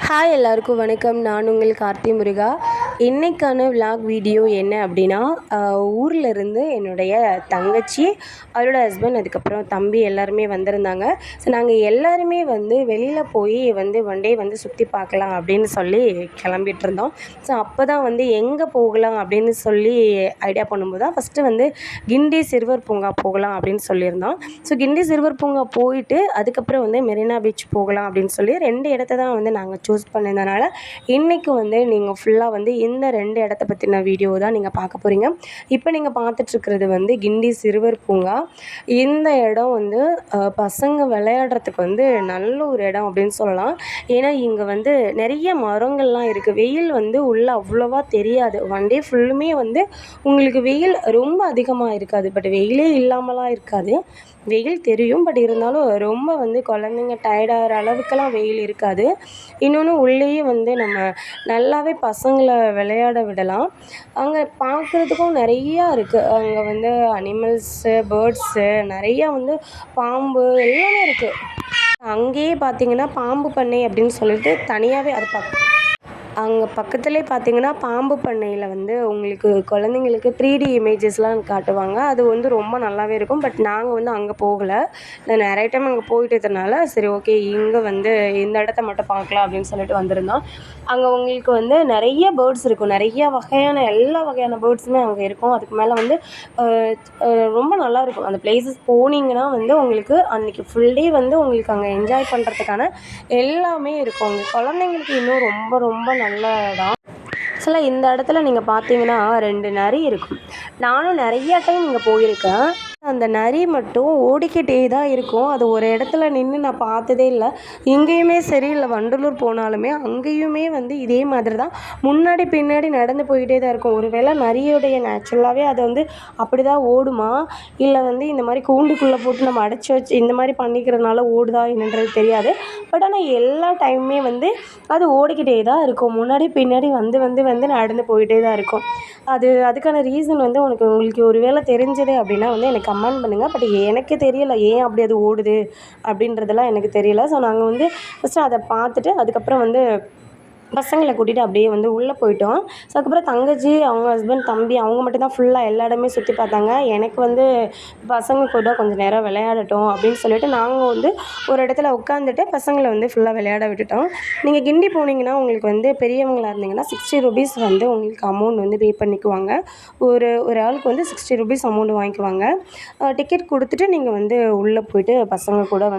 Hi எல்லாருக்கும் வணக்கம். நான் உங்கள் கார்த்தி முருகா. இன்றைக்கான விலாக் வீடியோ என்ன அப்படின்னா, ஊரில் இருந்து என்னுடைய தங்கச்சி, அவளோட ஹஸ்பண்ட், அதுக்கப்புறம் தம்பி எல்லாருமே வந்திருந்தாங்க. ஸோ நாங்கள் எல்லாருமே வெளியில் போய் ஒன் டே சுற்றி பார்க்கலாம் அப்படின்னு சொல்லி கிளம்பிட்டு இருந்தோம். ஸோ அப்போ தான் எங்கே போகலாம் அப்படின்னு சொல்லி ஐடியா பண்ணும்போது தான் ஃபஸ்ட்டு கிண்டி சிறுவர் பூங்கா போகலாம் அப்படின்னு சொல்லியிருந்தோம். ஸோ கிண்டி சிறுவர் பூங்கா போயிட்டு அதுக்கப்புறம் மெரினா பீச் போகலாம் அப்படின்னு சொல்லி 2 இடத்த தான் நாங்கள் சூஸ் பண்ணியிருந்தனால இன்றைக்கி நீங்கள் ஃபுல்லாக இந்த 2 இடத்த பற்றின வீடியோ தான் நீங்கள் பார்க்க போகிறீங்க. இப்போ நீங்கள் பார்த்துட்ருக்கிறது கிண்டி சிறுவர் பூங்கா. இந்த இடம் பசங்க விளையாடுறதுக்கு நல்ல ஒரு இடம் அப்படின்னு சொல்லலாம். ஏன்னா இங்கே நிறைய மரங்கள்லாம் இருக்குது. வெயில் உள்ளே அவ்வளோவா தெரியாது. ஒன் டே ஃபுல்லுமே உங்களுக்கு வெயில் ரொம்ப அதிகமாக இருக்காது. பட் வெயிலே இல்லாமலாம் இருக்காது. வெயில் தெரியும். பட் இருந்தாலும் ரொம்ப குழந்தைங்க டயர்டாகிற அளவுக்கெல்லாம் வெயில் இருக்காது. இன்னொன்று உள்ளேயே நம்ம நல்லாவே பசங்களை விளையாட விடலாம். அங்கே பார்க்குறதுக்கும் நிறையா இருக்குது. அங்கே அனிமல்ஸு, பேர்ட்ஸு, நிறையா பாம்பு எல்லாமே இருக்குது. அங்கேயே பார்த்தீங்கன்னா பாம்பு பண்ணை அப்படின்னு சொல்லிட்டு தனியாகவே அது அங்கே பக்கத்துலேயே பார்த்தீங்கன்னா பாம்பு பண்ணையில் உங்களுக்கு குழந்தைங்களுக்கு 3D இமேஜஸ்லாம் காட்டுவாங்க. அது ரொம்ப நல்லாவே இருக்கும். பட் நாங்கள் அங்கே போகலை. நான் நிறைய டைம் அங்கே போயிட்டதுனால சரி ஓகே இங்கே இந்த இடத்த மட்டும் பார்க்கலாம் அப்படின்னு சொல்லிட்டு வந்திருந்தோம். அங்கே உங்களுக்கு நிறைய பேர்ட்ஸ் இருக்கும். நிறைய வகையான எல்லா வகையான பேர்ட்ஸுமே அங்கே இருக்கும். அதுக்கு மேலே ரொம்ப நல்லாயிருக்கும். அந்த பிளேஸஸ் போனீங்கன்னா உங்களுக்கு அன்றைக்கி ஃபுல் டே உங்களுக்கு அங்கே என்ஜாய் பண்ணுறதுக்கான எல்லாமே இருக்கும். அங்கே குழந்தைங்களுக்கு இன்னும் ரொம்ப ரொம்ப நல்ல இடம். ஆக்சுவலாக இந்த இடத்துல நீங்கள் பார்த்தீங்கன்னா 2 நரி இருக்கும். நானும் நிறையா டைம் இங்கே போயிருக்கேன். அந்த நரி மட்டும் ஓடிக்கிட்டே தான் இருக்கும். அது ஒரு இடத்துல நின்று நான் பார்த்ததே இல்லை. இங்கேயுமே சரி இல்லை வண்டலூர் போனாலுமே அங்கேயுமே இதே மாதிரி தான் முன்னாடி பின்னாடி நடந்து போய்கிட்டே தான் இருக்கும். ஒரு வேளை நரியோடைய நேச்சுரலாகவே அது அப்படி தான் ஓடுமா, இல்லை இந்த மாதிரி கூண்டுக்குள்ளே போட்டு நம்ம அடைச்சி வச்சு இந்த மாதிரி பண்ணிக்கிறதுனால ஓடுதா என்னன்றது தெரியாது. பட் ஆனால் எல்லா டைமுமே அது ஓடிக்கிட்டே தான் இருக்கும். முன்னாடி பின்னாடி நடந்து போயிட்டே தான் இருக்கும். அதுக்கான ரீசன் உங்களுக்கு ஒரு வேளை தெரிஞ்சது அப்படின்னா எனக்கு கமெண்ட் பண்ணுங்கள். பட் எனக்கு தெரியலை ஏன் அப்படி அது ஓடுது அப்படின்றதெல்லாம் எனக்கு தெரியல. ஸோ நாங்கள் ஃபஸ்ட்டு அதை பார்த்துட்டு அதுக்கப்புறம் பசங்களை கூட்டிகிட்டு அப்படியே உள்ளே போயிட்டோம். ஸோ அதுக்கப்புறம் தங்கச்சி, அவங்க ஹஸ்பண்ட், தம்பி அவங்க மட்டும் தான் ஃபுல்லாக எல்லா இடமே சுற்றி பார்த்தாங்க. எனக்கு பசங்க கூட கொஞ்சம் நேரம் விளையாடட்டும் அப்படின்னு சொல்லிட்டு நாங்கள் ஒரு இடத்துல உட்காந்துட்டு பசங்களை ஃபுல்லாக விளையாட விட்டுட்டோம். நீங்கள் கிண்டி போனீங்கன்னா உங்களுக்கு பெரியவங்களாக இருந்தீங்கன்னா 60 ரூபீஸ் உங்களுக்கு அமௌண்ட் பே பண்ணிக்குவாங்க. ஒரு ஆளுக்கு 60 ரூபீஸ் அமௌண்ட் வாங்கிக்குவாங்க. டிக்கெட் கொடுத்துட்டு நீங்கள் உள்ளே போயிட்டு பசங்க கூட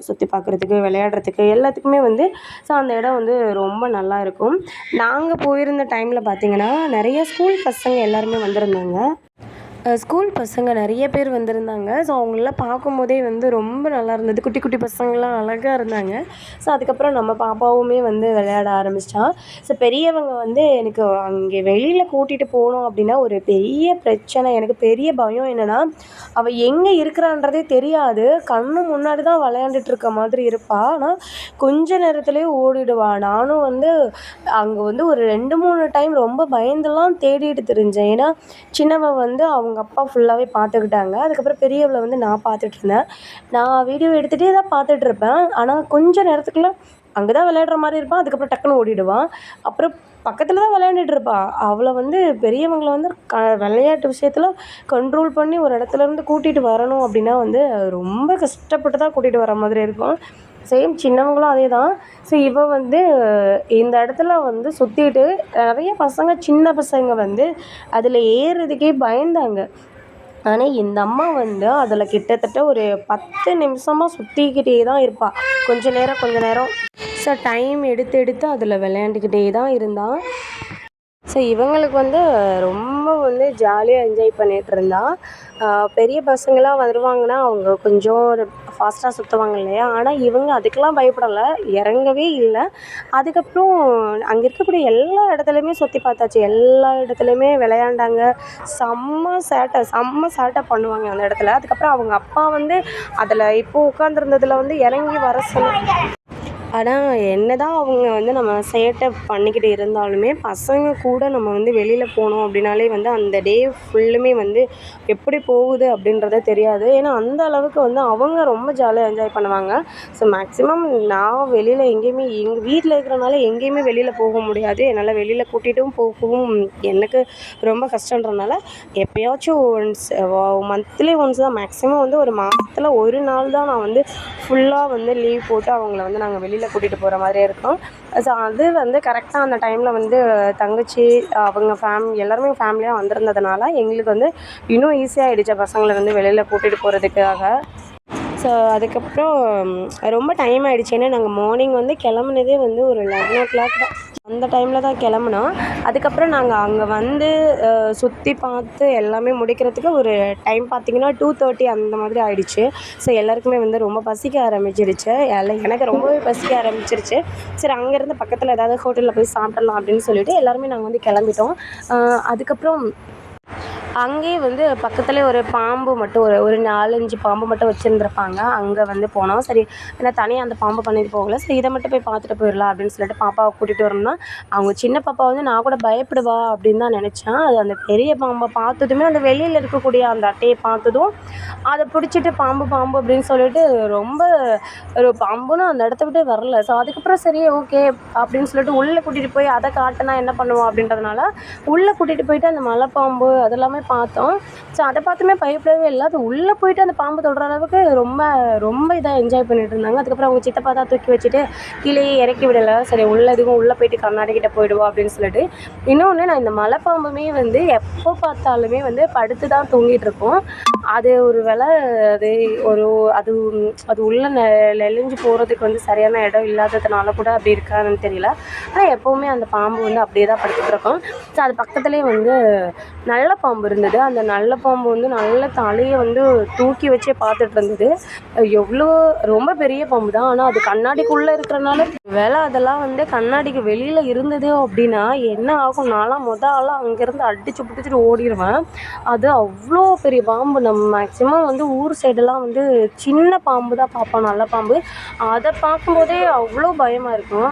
சுற்றி பார்க்குறதுக்கு, விளையாடுறதுக்கு எல்லாத்துக்குமே ஸோ அந்த இடம் ரொம்ப நல்லா இருக்கும். நாங்கள் போயிருந்த டைமில் பார்த்தீங்கன்னா நிறைய ஸ்கூல் பசங்க எல்லாருமே வந்திருந்தாங்க. ஸ்கூல் பசங்க நிறைய பேர் வந்திருந்தாங்க. ஸோ அவங்களெலாம் பார்க்கும்போதே ரொம்ப நல்லா இருந்தது. குட்டி குட்டி பசங்களாம் அழகாக இருந்தாங்க. ஸோ அதுக்கப்புறம் நம்ம பாப்பாவுமே விளையாட ஆரம்பிச்சிட்டா. ஸோ பெரியவங்க எனக்கு அங்கே வெளியில் கூட்டிகிட்டு போனோம் அப்படின்னா ஒரு பெரிய பிரச்சனை. எனக்கு பெரிய பயம் என்னென்னா, அவள் எங்கே இருக்கிறான்றதே தெரியாது. கண்ணு முன்னாடி தான் விளையாண்டுட்டு இருக்க மாதிரி இருப்பாள். ஆனால் கொஞ்ச நேரத்துலேயே ஓடிடுவாள். நானும் அங்கே ஒரு 2-3 டைம் ரொம்ப பயந்துலாம் தேடிட்டு தெரிஞ்சேன். ஏன்னா சின்னவன் அவங்க அப்பா ஃபுல்லாகவே பார்த்துக்கிட்டாங்க. அதுக்கப்புறம் பெரியவளை நான் பார்த்துட்ருந்தேன். நான் வீடியோ எடுத்துகிட்டே தான் பார்த்துட்ருப்பேன். ஆனால் கொஞ்சம் நேரத்துக்குள்ள அங்கே தான் விளையாடுற மாதிரி இருப்பான். அதுக்கப்புறம் டக்குன்னு ஓடிடுவான். அப்புறம் பக்கத்தில் தான் விளையாண்டுட்டு இருப்பாள். அவளை பெரியவங்களை விளையாட்டு விஷயத்தில் கண்ட்ரோல் பண்ணி ஒரு இடத்துலேருந்து கூட்டிகிட்டு வரணும் அப்படின்னா ரொம்ப கஷ்டப்பட்டு தான் கூட்டிகிட்டு வர மாதிரி இருக்கும். சேம் சின்னவங்களும் அதே தான். ஸோ இவ இந்த இடத்துல சுற்றிட்டு நிறைய பசங்க, சின்ன பசங்க அதில் ஏறுறதுக்கே பயந்தாங்க. ஆனால் இந்த அம்மா அதில் கிட்டத்தட்ட ஒரு 10 நிமிஷமாக சுற்றிக்கிட்டே தான் இருப்பாள். கொஞ்ச நேரம் ஸோ டைம் எடுத்து அதில் விளையாண்டுக்கிட்டே தான் இருந்தாள். ஸோ இவங்களுக்கு ரொம்ப ஜாலியாக என்ஜாய் பண்ணிகிட்டு இருந்தா. பெரிய பசங்களாம் வருவாங்கன்னா அவங்க கொஞ்சம் ஃபாஸ்ட்டாக சுற்றுவாங்க இல்லையா. ஆனால் இவங்க அதுக்கெலாம் பயப்படலை, இறங்கவே இல்லை. அதுக்கப்புறம் அங்கே இருக்கக்கூடிய எல்லா இடத்துலையுமே சுற்றி பார்த்தாச்சு. எல்லா இடத்துலையுமே விளையாண்டாங்க. செம்ம சேட்டை பண்ணுவாங்க அந்த இடத்துல. அதுக்கப்புறம் அவங்க அப்பா அதில் இப்போ உட்காந்துருந்ததில் இறங்கி வர ஆனால் என்னதான் அவங்க வந்து நம்ம சேட்டை பண்ணிக்கிட்டு இருந்தாலுமே பசங்க கூட நம்ம வந்து வெளியில் போனோம் அப்படின்னாலே வந்து அந்த டே ஃபுல்லுமே வந்து எப்படி போகுது அப்படின்றதே தெரியாது. ஏன்னா அந்த அளவுக்கு வந்து அவங்க ரொம்ப ஜாலியாக என்ஜாய் பண்ணுவாங்க. ஸோ மேக்ஸிமம் நான் வெளியில் எங்கேயுமே எங்கள் வீட்டில் இருக்கிறனால எங்கேயுமே வெளியில் போக முடியாது. என்னால் வெளியில் கூட்டிகிட்டும் போகவும் எனக்கு ரொம்ப கஷ்டன்றனால எப்பயாச்சும் ஒன்ஸ் மந்த்லி ஒன்ஸ் தான், மேக்ஸிமம் வந்து ஒரு மாதத்துல ஒரு நாள் தான் நான் வந்து ஃபுல்லாக வந்து லீவ் போட்டு அவங்கள வந்து நாங்கள் வெளியில் கூட்டிகிட்டு போகிற மாதிரியே இருக்கும். ஸோ அது வந்து கரெக்டாக அந்த டைமில் வந்து தங்கச்சி அவங்க எல்லாருமே ஃபேமிலியாக வந்திருந்ததுனால எங்களுக்கு வந்து இன்னும் ஈஸியாகிடுச்சு பசங்களை வந்து வெளியில் கூட்டிகிட்டு போகிறதுக்காக. ஸோ அதுக்கப்புறம் ரொம்ப டைம் ஆகிடுச்சு. ஏன்னா நாங்கள் மார்னிங் வந்து கிளம்புனதே வந்து ஒரு 11:00 தான். அந்த டைமில் தான் கிளம்புனோம். அதுக்கப்புறம் நாங்கள் அங்கே வந்து சுற்றி பார்த்து எல்லாமே முடிக்கிறதுக்கு ஒரு டைம் பார்த்திங்கன்னா 2:30 அந்த மாதிரி ஆகிடுச்சு. ஸோ எல்லாருக்குமே வந்து ரொம்ப பசிக்க ஆரம்பிச்சிருச்சு. எனக்கு ரொம்பவே பசிக்க ஆரம்பிச்சிருச்சு. சரி அங்கேருந்து பக்கத்தில் ஏதாவது ஹோட்டலில் போய் சாப்பிட்றலாம் அப்படின்னு சொல்லிட்டு எல்லாருமே நாங்கள் வந்து கிளம்பிட்டோம். அதுக்கப்புறம் அங்கேயே வந்து பக்கத்துலேயே ஒரு பாம்பு மட்டும் ஒரு 4-5 பாம்பு மட்டும் வச்சுருந்துருப்பாங்க. அங்கே வந்து போனோம். சரி ஏன்னா தனியாக அந்த பாம்பு பண்ணிட்டு போகல. சரி இதை மட்டும் போய் பார்த்துட்டு போயிடலாம் அப்படின்னு சொல்லிட்டு பாப்பாவை கூட்டிகிட்டு வரணும்னா அவங்க சின்ன பாப்பா வந்து நான் கூட பயப்படுவா அப்படின்னு தான் நினச்சேன். அது அந்த பெரிய பாம்பை பார்த்ததுமே அந்த வெளியில் இருக்கக்கூடிய அந்த அட்டையை பார்த்ததும் அதை பிடிச்சிட்டு பாம்பு பாம்பு அப்படின்னு சொல்லிட்டு ரொம்ப ஒரு பாம்புன்னு அந்த இடத்த விட்டு வரல. ஸோ அதுக்கப்புறம் சரி ஓகே அப்படின்னு சொல்லிட்டு உள்ளே கூட்டிகிட்டு போய் அதை காட்டினா என்ன பண்ணுவோம் அப்படின்றதுனால உள்ளே கூட்டிகிட்டு போயிட்டு அந்த மலைப்பாம்பு அதெல்லாமே பார்த்தோம். ஸோ அதை பார்த்துமே பயப்படவே இல்லை. அது உள்ளே போயிட்டு அந்த பாம்பு தொடுற அளவுக்கு ரொம்ப ரொம்ப இதாக என்ஜாய் பண்ணிட்டு இருந்தாங்க. அதுக்கப்புறம் அவங்க சித்தப்பா தான் தூக்கி வச்சுட்டு கீழேயே இறக்கி விடலை. சரி உள்ளே போயிட்டு கண்ணாடிக்கிட்ட போயிடுவோம் அப்படின்னு சொல்லிட்டு. இன்னொன்று நான் இந்த மலைப்பாம்புமே வந்து எப்போ பார்த்தாலுமே வந்து படுத்து தான் தூங்கிட்டு இருக்கோம். அது ஒரு வேளை அது அது அது உள்ளே நெளிஞ்சு போகிறதுக்கு வந்து சரியான இடம் இல்லாததுனால கூட அப்படி இருக்கான்னு தெரியல. ஆனால் எப்போவுமே அந்த பாம்பு வந்து அப்படியே தான் படுத்துட்டு இருக்கோம். ஸோ அது பக்கத்துலேயே வந்து நல்ல பாம்பு இருந்தது. அந்த நல்ல பாம்பு வந்து நல்ல தலையை வந்து தூக்கி வச்சே பார்த்துட்டு இருந்தது. எவ்வளோ ரொம்ப பெரிய பாம்பு தான். ஆனால் அது கண்ணாடிக்குள்ளே இருக்கிறனால வேலை அதெல்லாம் வந்து கண்ணாடிக்கு வெளியில் இருந்தது அப்படின்னா என்ன ஆகும், நான்லாம் ஆளாக அங்கேருந்து அடித்து பிடிச்சிட்டு ஓடிடுவேன். அது அவ்வளோ பெரிய பாம்பு. நம்ம மேக்ஸிமம் வந்து ஊர் சைடெல்லாம் வந்து சின்ன பாம்பு தான் பார்ப்போம், நல்ல பாம்பு. அதை பார்க்கும்போதே அவ்வளோ பயமாக இருக்கும்.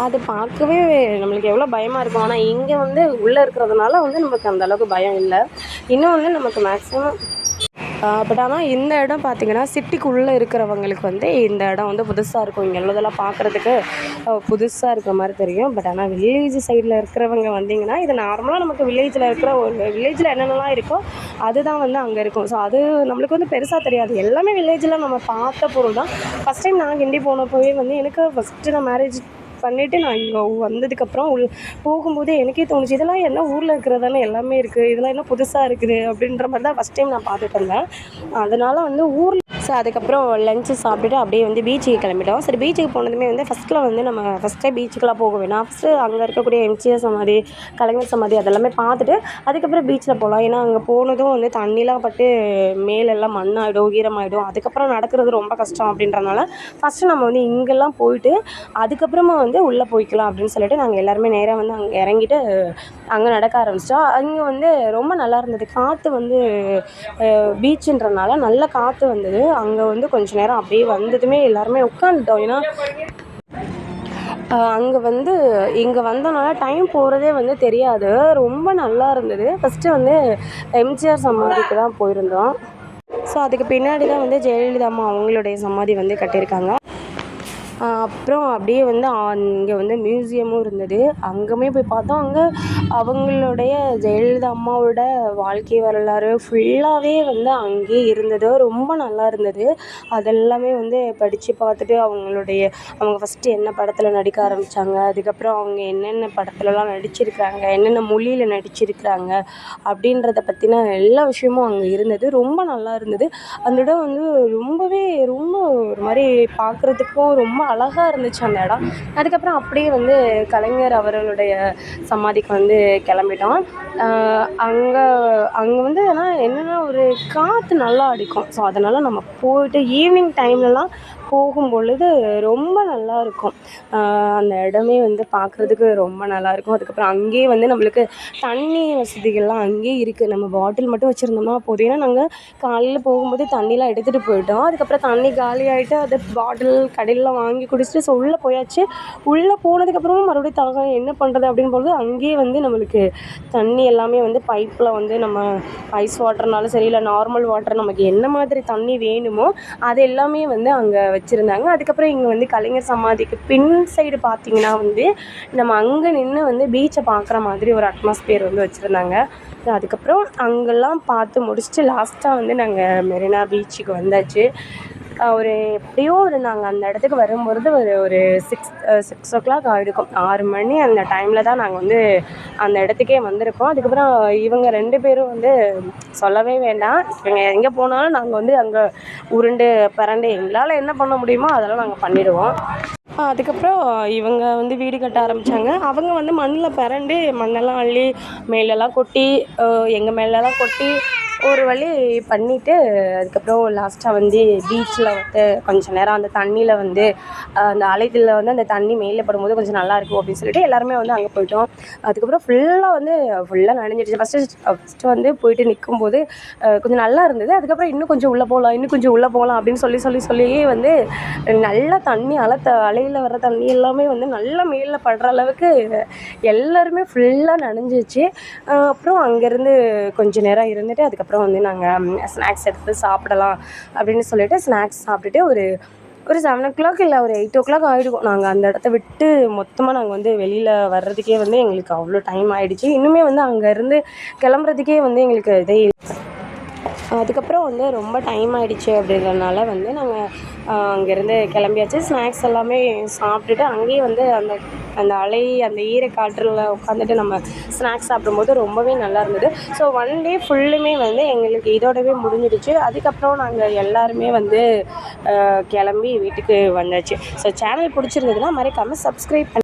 அது பார்க்கவே நம்மளுக்கு எவ்வளோ பயமாக இருக்கும். ஆனால் இங்கே வந்து உள்ளே இருக்கிறதுனால வந்து நமக்கு அந்த அளவுக்கு பயம் இல்லை. இன்னும் வந்து நமக்கு மேக்ஸிமம் பட் ஆனால் இந்த இடம் பார்த்திங்கன்னா சிட்டிக்குள்ளே இருக்கிறவங்களுக்கு வந்து இந்த இடம் வந்து புதுசாக இருக்கும். இங்கே உள்ளதெல்லாம் பார்க்குறதுக்கு புதுசாக இருக்கிற மாதிரி தெரியும். பட் ஆனால் வில்லேஜ் சைடில் இருக்கிறவங்க வந்திங்கன்னா இது நார்மலாக நமக்கு வில்லேஜில் இருக்கிற ஒரு வில்லேஜில் என்னென்னலாம் இருக்கோ அதுதான் வந்து அங்கே இருக்கும். ஸோ அது நம்மளுக்கு வந்து பெருசாக தெரியாது. எல்லாமே வில்லேஜில் நம்ம பார்த்த பொருள் தான். ஃபஸ்ட் டைம் நான் கிண்டி போனப்போவே வந்து எனக்கு ஃபஸ்ட்டு நான் மேரேஜ் பண்ணிவிட்டு நான் இங்கே வந்ததுக்கப்புறம் போகும்போது எனக்கே தோணுச்சு, இதெல்லாம் என்ன ஊரில் இருக்கிறதானே எல்லாமே இருக்குது, இதெல்லாம் என்ன புதுசாக இருக்குது அப்படின்ற மாதிரி தான் ஃபஸ்ட் டைம் நான் பார்த்துட்டு இருந்தேன். அதனால் வந்து ஊரில் ஸோ அதுக்கப்புறம் லஞ்சு சாப்பிட்டுட்டு அப்படியே வந்து பீச்சுக்கு கிளம்பிட்டோம். சரி பீச்சுக்கு போனதுமே வந்து ஃபஸ்ட்டில் வந்து நம்ம ஃபஸ்ட்டே பீச்சுக்கெலாம் போக வேணாம். ஃபஸ்ட்டு அங்கே இருக்கக்கூடிய எம்ஜிஆர் சமாதி, கலைஞர் சமாதி அதெல்லாமே பார்த்துட்டு அதுக்கப்புறம் பீச்சில் போகலாம். ஏன்னா அங்கே போனதும் வந்து தண்ணிலாம் பட்டு மேலெல்லாம் மண்ணாயிடும், ஈரமாயிடும். அதுக்கப்புறம் நடக்கிறது ரொம்ப கஷ்டம் அப்படின்றனால ஃபஸ்ட்டு நம்ம வந்து இங்கெல்லாம் போயிட்டு அதுக்கப்புறமா வந்து உள்ளே போய்க்கலாம் அப்படின்னு சொல்லிட்டு நாங்கள் எல்லாருமே நேராக வந்து அங்கே இறங்கிட்டு அங்கே நடக்க ஆரம்பிச்சிட்டோம். அங்கே வந்து ரொம்ப நல்லா இருந்தது. காற்று வந்து பீச்சுன்றனால நல்ல காற்று வந்தது. அங்கே வந்து கொஞ்சம் நேரம் அப்படியே வந்ததுமே எல்லாருமே உட்காந்துட்டோம். ஏன்னா அங்கே வந்து இங்கே வந்தோம்னால டைம் போகிறதே வந்து தெரியாது. ரொம்ப நல்லா இருந்தது. ஃபஸ்ட்டு வந்து எம்ஜிஆர் சமாதிக்கு தான் போயிருந்தோம். ஸோ அதுக்கு பின்னாடி தான் வந்து ஜெயலலிதா அம்மா அவங்களுடைய சமாதி வந்து கட்டியிருக்காங்க. அப்புறம் அப்படியே வந்து இங்கே வந்து மியூசியமும் இருந்தது. அங்கேயுமே போய் பார்த்தோம். அங்கே அவங்களுடைய ஜெயலலிதா அம்மாவோட வாழ்க்கை வரலாறு ஃபுல்லாகவே வந்து அங்கேயே இருந்தது. ரொம்ப நல்லா இருந்தது. அதெல்லாமே வந்து படித்து பார்த்துட்டு அவங்க ஃபஸ்ட்டு என்ன படத்தில் நடிக்க ஆரம்பித்தாங்க, அதுக்கப்புறம் அவங்க என்னென்ன படத்துலலாம் நடிச்சிருக்கிறாங்க, என்னென்ன மொழியில் நடிச்சிருக்கிறாங்க அப்படின்றத பற்றின எல்லா விஷயமும் அங்கே இருந்தது. ரொம்ப நல்லா இருந்தது. அந்த இடம் வந்து ரொம்ப ஒரு மாதிரி பார்க்குறதுக்கும் ரொம்ப அழகாக இருந்துச்சு அந்த இடம். அதுக்கப்புறம் அப்படியே வந்து கலைஞர் அவர்களுடைய சமாதிக்கு வந்து கிளம்பிட்டோம். அங்கே வந்து ஆனால் என்னென்னா ஒரு காற்று நல்லா அடிக்கும். ஸோ அதனால் நம்ம போயிட்டு ஈவினிங் டைம்லலாம் போகும்பொழுது ரொம்ப நல்லாயிருக்கும். அந்த இடமே வந்து பார்க்குறதுக்கு ரொம்ப நல்லாயிருக்கும். அதுக்கப்புறம் அங்கேயே வந்து நம்மளுக்கு தண்ணி வசதிகள்லாம் அங்கேயே இருக்குது. நம்ம பாட்டில் மட்டும் வச்சுருந்தோம்னா போதும். ஏன்னா நாங்கள் காலையில் போகும்போது தண்ணிலாம் எடுத்துகிட்டு போயிட்டோம். அதுக்கப்புறம் தண்ணி காலியாகிட்டு அதை பாட்டில் கடையிலலாம் வாங்கி குடிச்சிட்டு ஸோ உள்ளே போயாச்சு. உள்ளே போனதுக்கப்புறமும் மறுபடியும் தாகம் என்ன பண்ணுறது அப்படின்னு பொழுது அங்கேயே வந்து நம்மளுக்கு தண்ணி எல்லாமே வந்து பைப்பில் வந்து நம்ம ஐஸ் வாட்டர்னாலும் சரி இல்லை நார்மல் வாட்டர் நமக்கு என்ன மாதிரி தண்ணி வேணுமோ அது எல்லாமே வந்து அங்கே வச்சுருந்தாங்க. அதுக்கப்புறம் இங்கே வந்து கலைஞர் சமாதிக்கு பின் சைடு பார்த்திங்கன்னா வந்து நம்ம அங்கே நின்று வந்து பீச்சை பார்க்குற மாதிரி ஒரு அட்மாஸ்பியர் வந்து வச்சுருந்தாங்க. அதுக்கப்புறம் அங்கெல்லாம் பார்த்து முடிச்சுட்டு லாஸ்ட்டாக வந்து நாங்கள் மெரினா பீச்சுக்கு வந்தாச்சு. ஒரு எப்படியோ நாங்கள் அந்த இடத்துக்கு வரும்பொழுது ஒரு 6 ஆகிருக்கும். 6 மணி அந்த டைமில் தான் நாங்கள் வந்து அந்த இடத்துக்கே வந்திருக்கோம். அதுக்கப்புறம் இவங்க 2 பேரும் வந்து சொல்லவே வேண்டாம். இவங்க எங்கே போனாலும் நாங்கள் வந்து அங்கே உருண்டு பரண்டு எங்களால் என்ன பண்ண முடியுமோ அதெல்லாம் நாங்கள் பண்ணிடுவோம். அதுக்கப்புறம் இவங்க வந்து வீடு கட்ட ஆரம்பித்தாங்க. அவங்க வந்து மண்ணில் பிரண்டு மண்ணெல்லாம் அள்ளி மேலெல்லாம் கொட்டி எங்கள் மேலெல்லாம் கொட்டி ஒரு வழி பண்ணிவிட்டு அதுக்கப்புறம் லாஸ்ட்டாக வந்து பீச்சில் வந்து கொஞ்சம் நேரம் அந்த தண்ணியில் வந்து அந்த அலைகளில் வந்து அந்த தண்ணி மேலே படும்போது கொஞ்சம் நல்லாயிருக்கும் அப்படின்னு சொல்லிட்டு எல்லாருமே வந்து அங்கே போயிட்டோம். அதுக்கப்புறம் ஃபுல்லாக நனைஞ்சிடுச்சு. ஃபஸ்ட்டு வந்து போயிட்டு நிற்கும்போது கொஞ்சம் நல்லா இருந்தது. அதுக்கப்புறம் இன்னும் கொஞ்சம் உள்ளே போகலாம் அப்படின்னு சொல்லியே வந்து நல்லா தண்ணி அலையில் வர்ற தண்ணி எல்லாமே வந்து நல்லா மேலே படுற அளவுக்கு எல்லாருமே ஃபுல்லாக நனைஞ்சிச்சு. அப்புறம் அங்கேருந்து கொஞ்சம் நேரம் இருந்துட்டு அதுக்கப்புறம் வந்து நாங்கள் ஸ்நாக்ஸ் எடுத்து சாப்பிடலாம் அப்படின்னு சொல்லிட்டு ஸ்நாக்ஸ் சாப்பிட்டுட்டு ஒரு 7 இல்லை ஒரு 8 ஆகிடுக்கும். நாங்கள் அந்த இடத்த விட்டு மொத்தமாக நாங்கள் வந்து வெளியில் வர்றதுக்கே வந்து எங்களுக்கு அவ்வளோ டைம் ஆகிடுச்சு. இன்னுமே வந்து அங்கேருந்து கிளம்புறதுக்கே வந்து எங்களுக்கு இதே அதுக்கப்புறம் வந்து ரொம்ப டைம் ஆகிடுச்சு அப்படின்றதுனால வந்து நாங்கள் அங்கேருந்து கிளம்பியாச்சு. ஸ்நாக்ஸ் எல்லாமே சாப்பிட்டுட்டு அங்கேயே வந்து அந்த அந்த ஈரக்காற்றில் உட்காந்துட்டு நம்ம ஸ்நாக்ஸ் சாப்பிடும்போது ரொம்பவே நல்லா இருந்தது. ஸோ 1 டே ஃபுல்லுமே வந்து எங்களுக்கு இதோடவே முடிஞ்சிடுச்சு. அதுக்கப்புறம் நாங்கள் எல்லாருமே வந்து கிளம்பி வீட்டுக்கு வந்தாச்சு. ஸோ சேனல் பிடிச்சிருந்ததுன்னா மறக்காமல் சப்ஸ்கிரைப்